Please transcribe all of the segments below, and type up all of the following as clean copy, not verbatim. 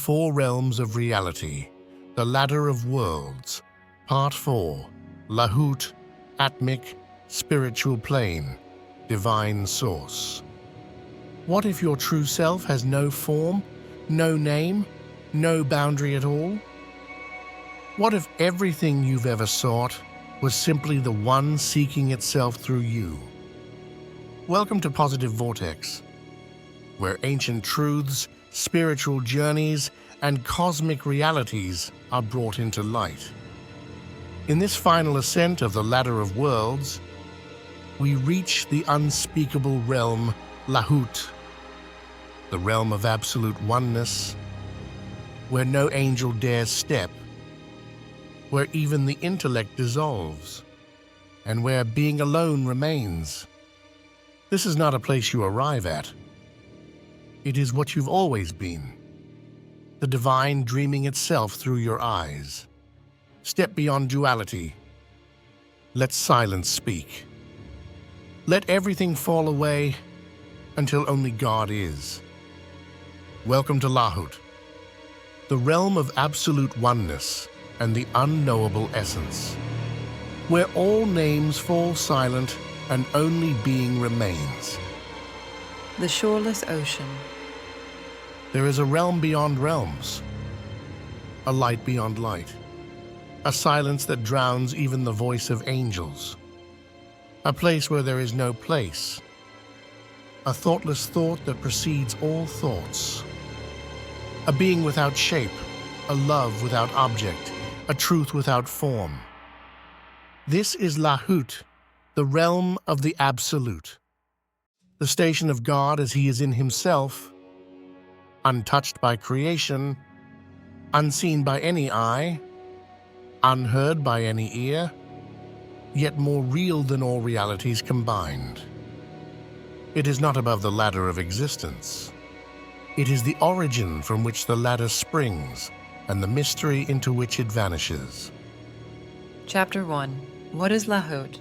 four realms of reality, the ladder of worlds, part 4, Lahut, Atmic, spiritual plane, divine source. What if your true self has no form, no name, no boundary at all? What if everything you've ever sought was simply the one seeking itself through you? Welcome to Positive Vortex, where ancient truths, spiritual journeys, and cosmic realities are brought into light. In this final ascent of the ladder of worlds, we reach the unspeakable realm Lahut, the realm of absolute oneness, where no angel dares step, where even the intellect dissolves, and where being alone remains. This is not a place you arrive at. It is what you've always been, the divine dreaming itself through your eyes. Step beyond duality. Let silence speak. Let everything fall away until only God is. Welcome to Lahut, the realm of absolute oneness and the unknowable essence, where all names fall silent and only being remains. The shoreless ocean. There is a realm beyond realms, a light beyond light, a silence that drowns even the voice of angels, a place where there is no place, a thoughtless thought that precedes all thoughts, a being without shape, a love without object, a truth without form. This is Lahut, the realm of the Absolute, the station of God as He is in Himself, untouched by creation, unseen by any eye, unheard by any ear, yet more real than all realities combined. It is not above the ladder of existence. It is the origin from which the ladder springs and the mystery into which it vanishes. Chapter 1. What is Lahut?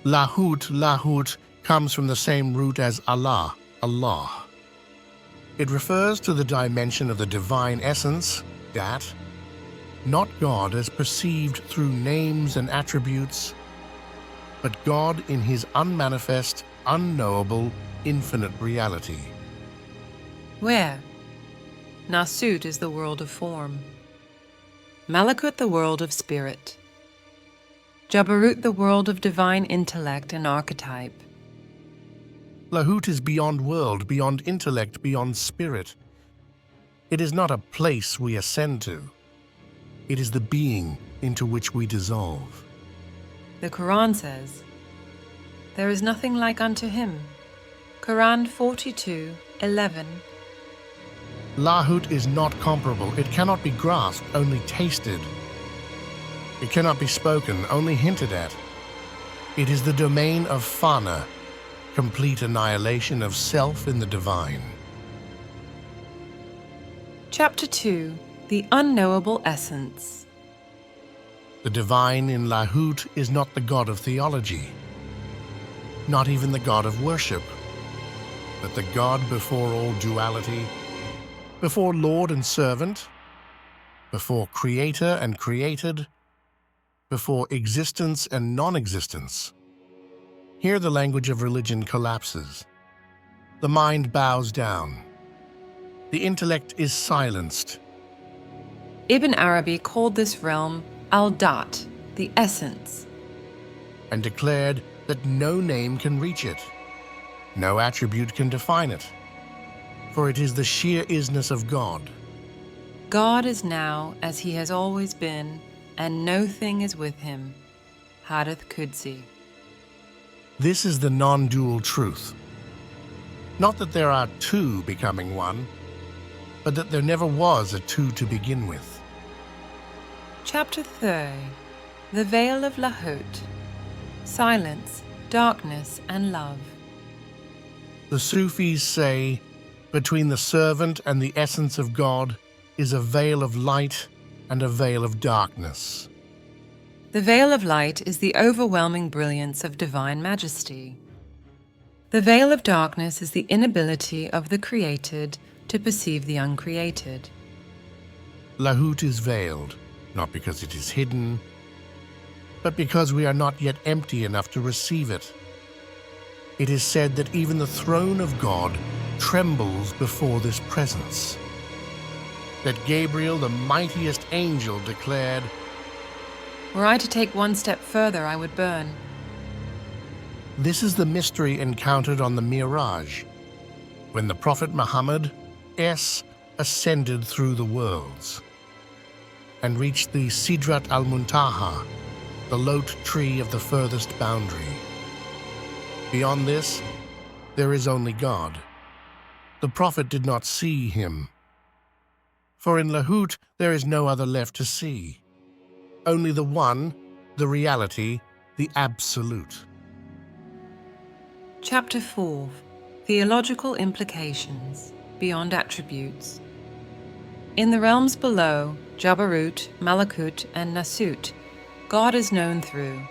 Lahut comes from the same root as Allah, Allah. It refers to the dimension of the divine essence, Dat, not God as perceived through names and attributes, but God in His unmanifest, unknowable, infinite reality. Where? Nasut is the world of form. Malakut the world of spirit. Jabarut the world of divine intellect and archetype. Lahut is beyond world, beyond intellect, beyond spirit. It is not a place we ascend to. It is the being into which we dissolve. The Quran says, "There is nothing like unto Him." Quran 42:11. Lahut is not comparable. It cannot be grasped, only tasted. It cannot be spoken, only hinted at. It is the domain of Fana, complete annihilation of self in the divine. Chapter 2. The Unknowable Essence. The divine in Lahut is not the God of theology, not even the God of worship, but the God before all duality, before Lord and servant, before creator and created, before existence and non-existence. Here the language of religion collapses. The mind bows down. The intellect is silenced. Ibn Arabi called this realm al-Dat, the essence, And declared that no name can reach it. No attribute can define it. For it is the sheer isness of God. God is now as He has always been, and no thing is with Him. Hadith Qudsi. This is the non-dual truth. Not that there are two becoming one, but that there never was a two to begin with. Chapter 3. The Veil of Lahut. Silence, darkness, and love. The Sufis say, between the servant and the essence of God is a veil of light and a veil of darkness. The veil of light is the overwhelming brilliance of divine majesty. The veil of darkness is the inability of the created to perceive the uncreated. Lahut is veiled, not because it is hidden, but because we are not yet empty enough to receive it. It is said that even the throne of God trembles before this presence. That Gabriel, the mightiest angel, declared, Were I to take one step further, I would burn. This is the mystery encountered on the Miraj, when the Prophet Muhammad ascended through the worlds and reached the Sidrat al-Muntaha, the Lot tree of the furthest boundary. Beyond this, there is only God. The Prophet did not see him, for in Lahut there is no other left to see. Only the One, the reality, the Absolute. Chapter 4. Theological Implications, Beyond Attributes. In the realms below, Jabarut, Malakut, and Nasut, God is known through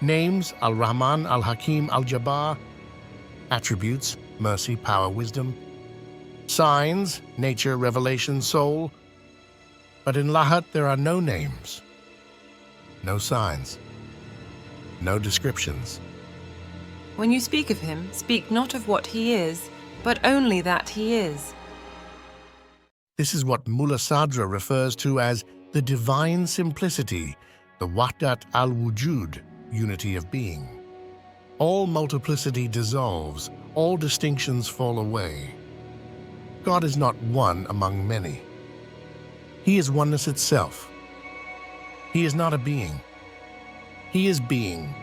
Names: Al-Rahman, Al-Hakim, Al-Jabbar. Attributes: mercy, power, wisdom. Signs: nature, revelation, soul. But in Lahut there are no names, no signs, no descriptions. When you speak of him, speak not of what he is, but only that he is. This is what Mulla Sadra refers to as the divine simplicity, the Wahdat al-Wujud, unity of being. All multiplicity dissolves, all distinctions fall away. God is not one among many. He is oneness itself. He is not a being. He is being.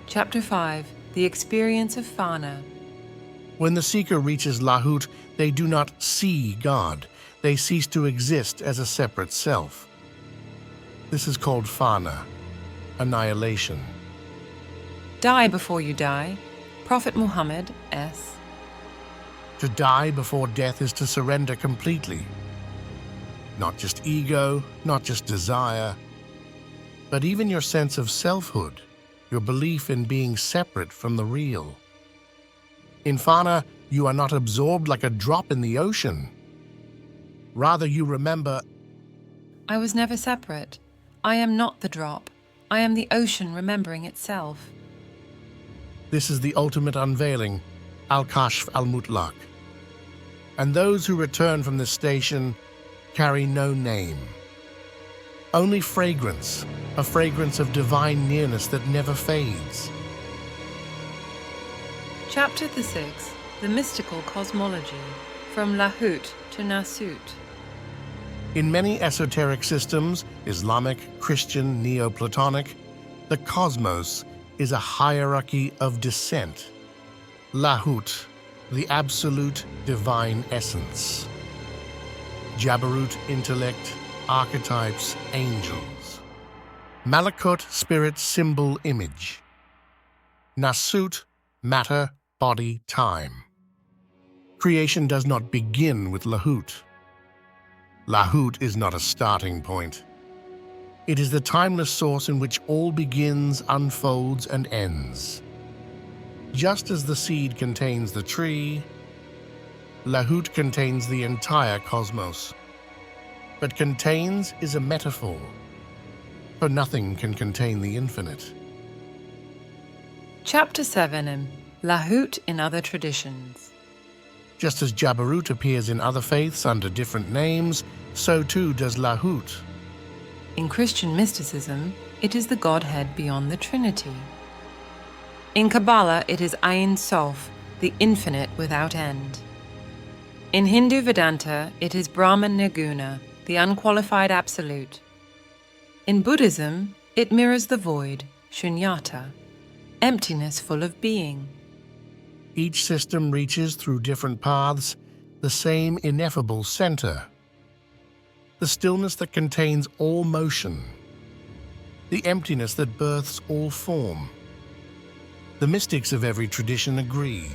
Chapter 5. The Experience of Fana. When the seeker reaches Lahut, they do not see God. They cease to exist as a separate self. This is called Fana, annihilation. Die before you die. Prophet Muhammad, S. To die before death is to surrender completely. Not just ego, not just desire, but even your sense of selfhood, your belief in being separate from the real. In Fana, you are not absorbed like a drop in the ocean. Rather, you remember, I was never separate. I am not the drop. I am the ocean remembering itself. this is the ultimate unveiling, Al-Kashf al-Mutlaq. And those who return from this station carry no name. Only fragrance, a fragrance of divine nearness that never fades. Chapter 6. The Mystical Cosmology, from Lahut to Nasut. In many esoteric systems, Islamic, Christian, Neoplatonic, the cosmos is a hierarchy of descent. Lahut, the absolute divine essence. Jabarut, intellect, archetypes, angels. Malakut, spirit, symbol, image. Nasut, matter, body, time. Creation does not begin with Lahut. Lahut is not a starting point. It is the timeless source in which all begins, unfolds, and ends. Just as the seed contains the tree, Lahut contains the entire cosmos. But contains is a metaphor, for nothing can contain the infinite. Chapter 7. Lahut in Other Traditions. Just as Jabarut appears in other faiths under different names, so too does Lahut. In Christian mysticism, it is the Godhead beyond the Trinity. In Kabbalah, it is Ein Sof, the infinite without end. In Hindu Vedanta, it is Brahman Nirguna, the unqualified absolute. In Buddhism, it mirrors the void, Shunyata, emptiness full of being. Each system reaches through different paths the same ineffable center, the stillness that contains all motion, the emptiness that births all form. The mystics of every tradition agree.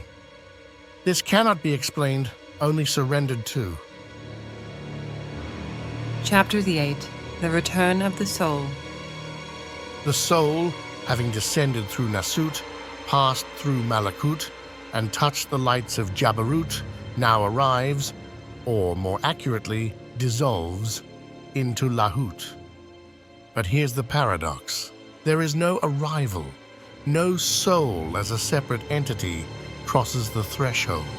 This cannot be explained, only surrendered to. Chapter 8. The Return of the Soul. The soul, having descended through Nasut, passed through Malakut, and touched the lights of Jabarut, now arrives, or more accurately, dissolves into Lahut. But here's the paradox. There is no arrival. No soul as a separate entity crosses the threshold.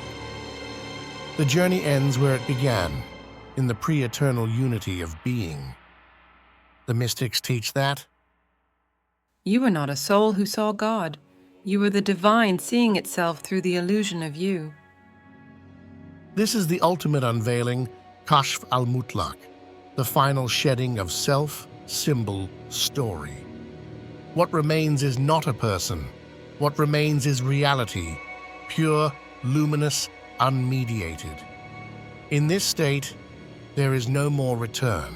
The journey ends where it began, in the pre-eternal unity of being. The mystics teach that You were not a soul who saw God. You were the divine seeing itself through the illusion of you. this is the ultimate unveiling, Kashf al-Mutlaq, the final shedding of self, symbol, story. What remains is not a person. What remains is reality, pure, luminous, unmediated. In this state, there is no more return.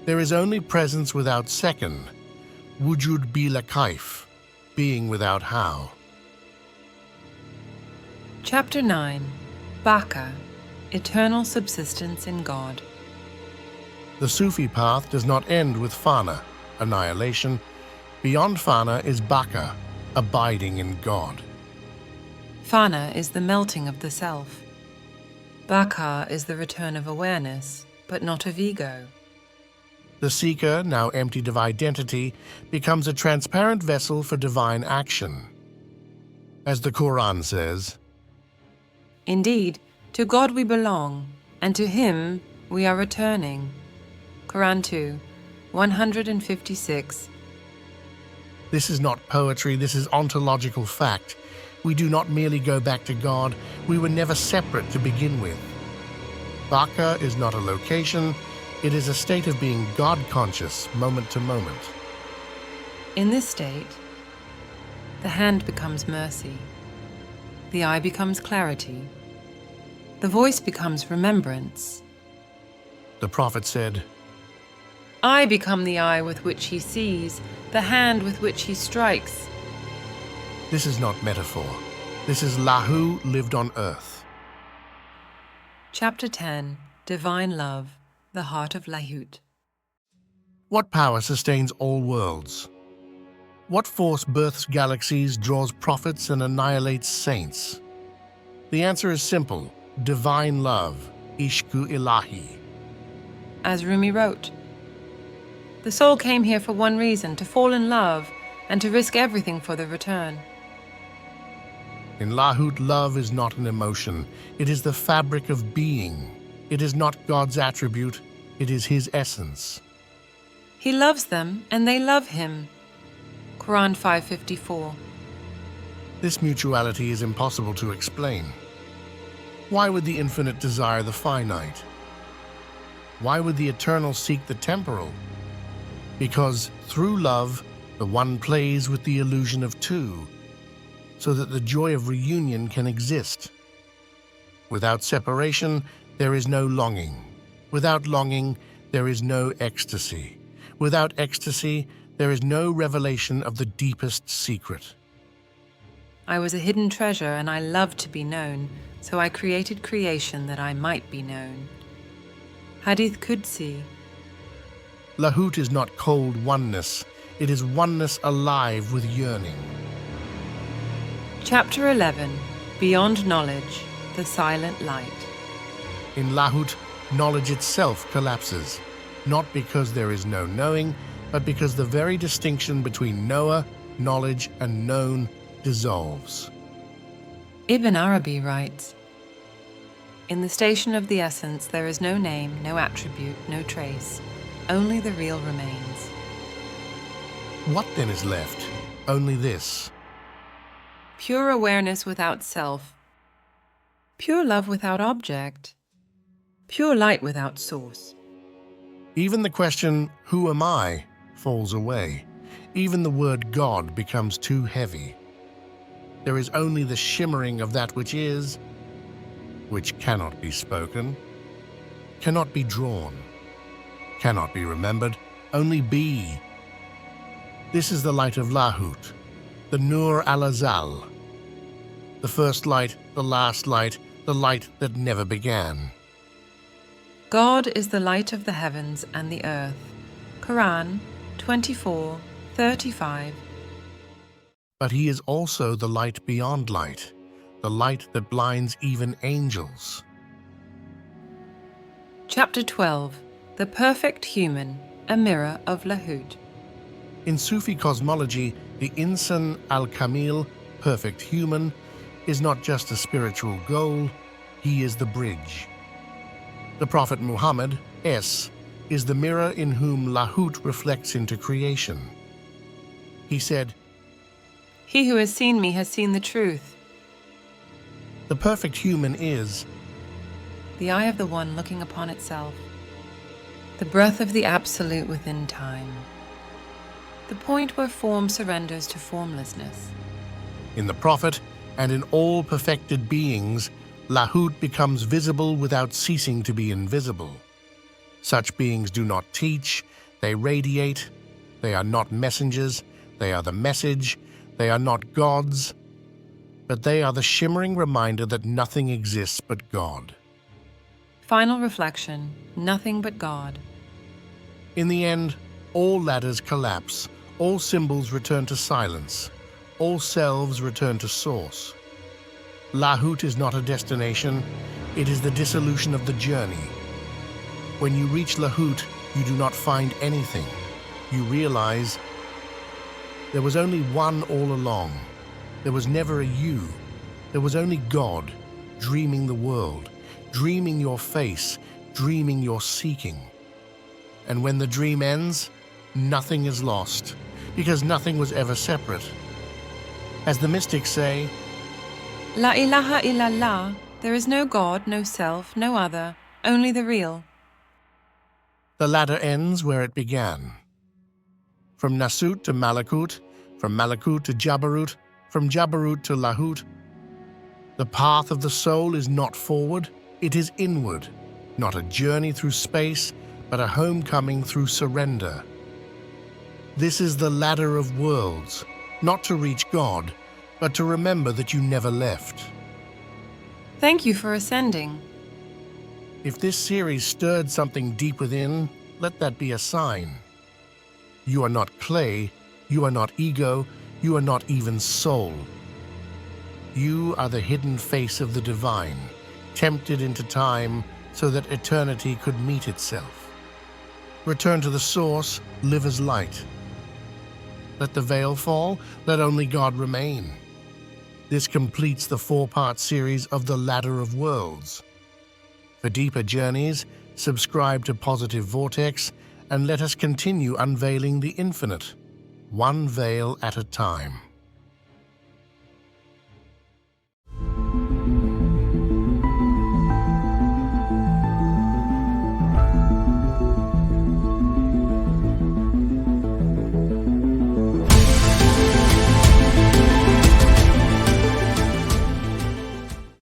There is only presence without second, wujud bila kaif, being without how. Chapter 9. Baka, Eternal Subsistence in God. The Sufi path does not end with fana, annihilation. Beyond fana is baka, abiding in God. Fana is the melting of the self. Baka is the return of awareness, but not of ego. The seeker, now emptied of identity, becomes a transparent vessel for divine action. As the Quran says, Indeed, to God we belong, and to Him we are returning. Quran 2, 156. this is not poetry, this is ontological fact. We do not merely go back to God, we were never separate to begin with. Baka is not a location, it is a state of being God-conscious, moment to moment. In this state, the hand becomes mercy, the eye becomes clarity, the voice becomes remembrance. The Prophet said, I become the eye with which he sees, the hand with which he strikes. this is not metaphor, this is Lahu lived on earth. Chapter 10. Divine Love, the Heart of Lahut. What power sustains all worlds? What force births galaxies, draws prophets, and annihilates saints? The answer is simple: divine love, ishku ilahi. As Rumi wrote, the soul came here for one reason, to fall in love and to risk everything for the return. In Lahut, love is not an emotion, it is the fabric of being. It is not God's attribute, it is His essence. He loves them and they love him. Quran 5:54. This mutuality is impossible to explain. Why would the infinite desire the finite? Why would the eternal seek the temporal? Because through love, the one plays with the illusion of two, so that the joy of reunion can exist. Without separation, there is no longing. Without longing, there is no ecstasy. Without ecstasy, there is no revelation of the deepest secret. I was a hidden treasure and I loved to be known, so I created creation that I might be known. Hadith Qudsi. Lahut is not cold oneness, it is oneness alive with yearning. Chapter 11. Beyond Knowledge, the Silent Light. In Lahut, knowledge itself collapses, not because there is no knowing, but because the very distinction between knower, knowledge, and known dissolves. Ibn Arabi writes, in the station of the essence there is no name, no attribute, no trace. Only the real remains. What then is left? Only this. Pure awareness without self. Pure love without object. Pure light without source. Even the question, who am I, falls away. Even the word God becomes too heavy. There is only the shimmering of that which is, which cannot be spoken, cannot be drawn, cannot be remembered, only be. This is the light of Lahut, the Nur al-Azal, the first light, the last light, the light that never began. God is the light of the heavens and the earth. Quran 24:35. But He is also the light beyond light, the light that blinds even angels. Chapter 12. The perfect human, a mirror of Lahut. In Sufi cosmology, the Insan al-Kamil, perfect human, is not just a spiritual goal, he is the bridge. The Prophet Muhammad, is the mirror in whom Lahut reflects into creation. He said, He who has seen me has seen the truth. the perfect human is The eye of the one looking upon itself. The breath of the absolute within time. The point where form surrenders to formlessness. in the Prophet and in all perfected beings, Lahut becomes visible without ceasing to be invisible. Such beings do not teach, they radiate, they are not messengers, they are the message, they are not gods, but they are the shimmering reminder that nothing exists but God. Final reflection, nothing but God. In the end, all ladders collapse, all symbols return to silence, all selves return to source. Lahut is not a destination, it is the dissolution of the journey. When you reach Lahut, you do not find anything. You realize there was only one all along. There was never a you. There was only God, dreaming the world, dreaming your face, dreaming your seeking. And when the dream ends, nothing is lost, because nothing was ever separate. As the mystics say, La ilaha illallah, there is no God, no self, no other, only the real. the ladder ends where it began. From Nasut to Malakut, from Malakut to Jabarut, from Jabarut to Lahut. The path of the soul is not forward, it is inward, not a journey through space, but a homecoming through surrender. This is the ladder of worlds, not to reach God, but to remember that you never left. Thank you for ascending. If this series stirred something deep within, let that be a sign. You are not clay, you are not ego, you are not even soul. You are the hidden face of the divine, tempted into time so that eternity could meet itself. Return to the source, live as light. Let the veil fall, let only God remain. This completes the 4-part series of The Ladder of Worlds. For deeper journeys, subscribe to Positive Vortex and let us continue unveiling the infinite, one veil at a time.